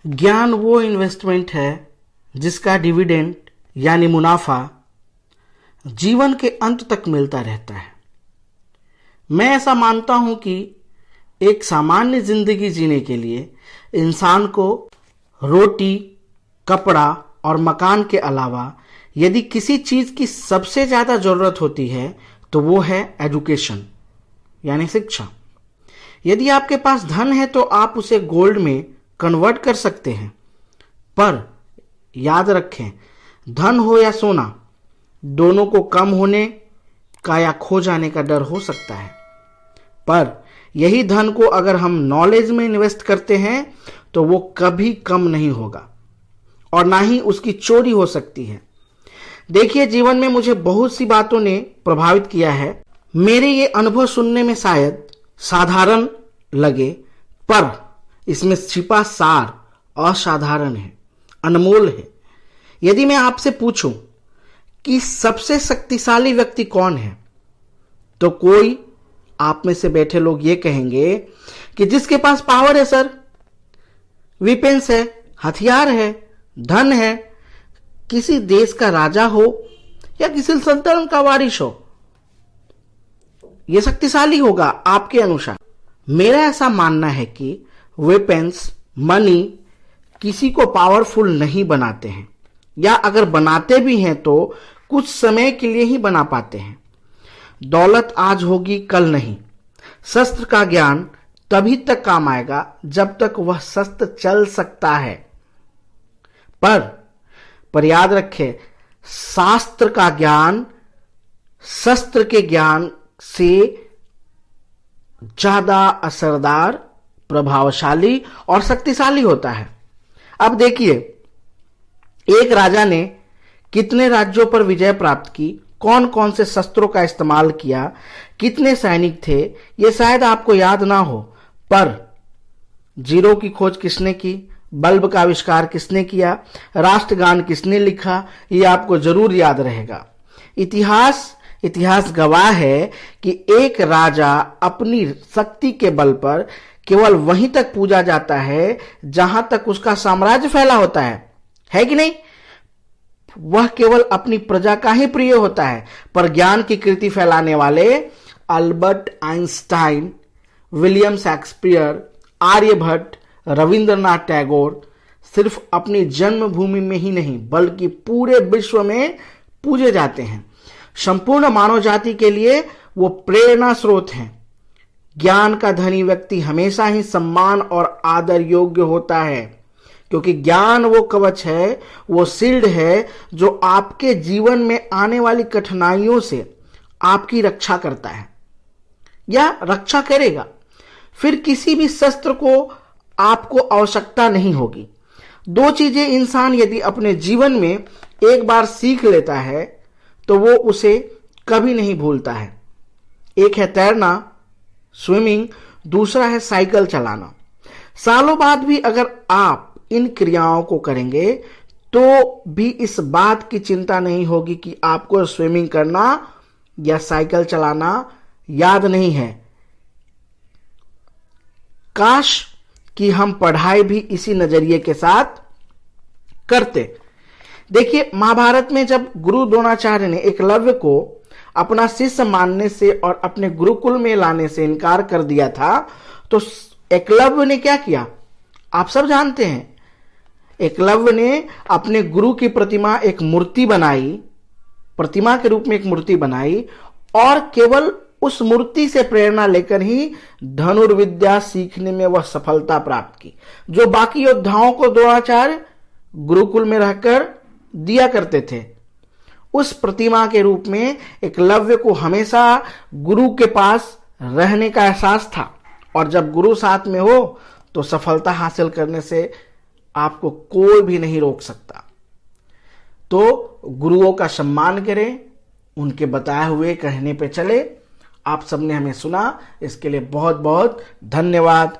ज्ञान वो इन्वेस्टमेंट है जिसका डिविडेंड यानी मुनाफा जीवन के अंत तक मिलता रहता है। मैं ऐसा मानता हूं कि एक सामान्य जिंदगी जीने के लिए इंसान को रोटी, कपड़ा और मकान के अलावा यदि किसी चीज की सबसे ज्यादा जरूरत होती है तो वो है एजुकेशन यानी शिक्षा। यदि आपके पास धन है तो आप उसे गोल्ड में कन्वर्ट कर सकते हैं, पर याद रखें, धन हो या सोना, दोनों को कम होने का या खो जाने का डर हो सकता है। पर यही धन को अगर हम नॉलेज में इन्वेस्ट करते हैं तो वो कभी कम नहीं होगा और ना ही उसकी चोरी हो सकती है। देखिए, जीवन में मुझे बहुत सी बातों ने प्रभावित किया है। मेरे ये अनुभव सुनने में शायद साधारण लगे, पर इसमें छिपा सार असाधारण है, अनमोल है। यदि मैं आपसे पूछूं कि सबसे शक्तिशाली व्यक्ति कौन है, तो कोई आप में से बैठे लोग ये कहेंगे कि जिसके पास पावर है सर, वेपन्स है, हथियार है, धन है, किसी देश का राजा हो या किसी सल्तनत का वारिस हो, यह शक्तिशाली होगा आपके अनुसार। मेरा ऐसा मानना है कि वेपन्स, मनी किसी को पावरफुल नहीं बनाते हैं, या अगर बनाते भी हैं तो कुछ समय के लिए ही बना पाते हैं। दौलत आज होगी कल नहीं। शस्त्र का ज्ञान तभी तक काम आएगा जब तक वह शस्त्र चल सकता है। पर याद रखें, शास्त्र का ज्ञान शस्त्र के ज्ञान से ज्यादा असरदार, प्रभावशाली और शक्तिशाली होता है। अब देखिए, एक राजा ने कितने राज्यों पर विजय प्राप्त की, कौन कौन से शस्त्रों का इस्तेमाल किया, कितने सैनिक थे, यह शायद आपको याद ना हो, पर जीरो की खोज किसने की, बल्ब का आविष्कार किसने किया, राष्ट्रगान किसने लिखा, यह आपको जरूर याद रहेगा। इतिहास गवाह है कि एक राजा अपनी शक्ति के बल पर केवल वहीं तक पूजा जाता है जहां तक उसका साम्राज्य फैला होता है कि नहीं? वह केवल अपनी प्रजा का ही प्रिय होता है। पर ज्ञान की कीर्ति फैलाने वाले Albert Einstein, William Shakespeare, Aryabhata, Rabindranath Tagore सिर्फ अपनी जन्मभूमि में ही नहीं बल्कि पूरे विश्व में पूजे जाते हैं। संपूर्ण मानव जाति के लिए वो प्रेरणा स्रोत हैं। ज्ञान का धनी व्यक्ति हमेशा ही सम्मान और आदर योग्य होता है, क्योंकि ज्ञान वो कवच है, वो शील्ड है जो आपके जीवन में आने वाली कठिनाइयों से आपकी रक्षा करता है या रक्षा करेगा। फिर किसी भी शस्त्र को आपको आवश्यकता नहीं होगी। दो चीजें इंसान यदि अपने जीवन में एक बार सीख लेता है तो वो उसे कभी नहीं भूलता है। एक है तैरना, स्विमिंग, दूसरा है साइकिल चलाना। सालों बाद भी अगर आप इन क्रियाओं को करेंगे तो भी इस बात की चिंता नहीं होगी कि आपको स्विमिंग करना या साइकिल चलाना याद नहीं है। काश कि हम पढ़ाई भी इसी नजरिए के साथ करते। देखिए, महाभारत में जब गुरु द्रोणाचार्य ने एकलव्य को अपना शिष्य मानने से और अपने गुरुकुल में लाने से इनकार कर दिया था, तो एकलव्य ने क्या किया आप सब जानते हैं। एकलव्य ने अपने गुरु की प्रतिमा एक मूर्ति बनाई, प्रतिमा के रूप में एक मूर्ति बनाई, और केवल उस मूर्ति से प्रेरणा लेकर ही धनुर्विद्या सीखने में वह सफलता प्राप्त की, जो बाकी योद्धाओं को द्रोणाचार्य गुरुकुल में रहकर दिया करते थे। उस प्रतिमा के रूप में एकलव्य को हमेशा गुरु के पास रहने का एहसास था, और जब गुरु साथ में हो तो सफलता हासिल करने से आपको कोई भी नहीं रोक सकता। तो गुरुओं का सम्मान करें, उनके बताए हुए कहने पे चले। आप सबने हमें सुना, इसके लिए बहुत बहुत धन्यवाद।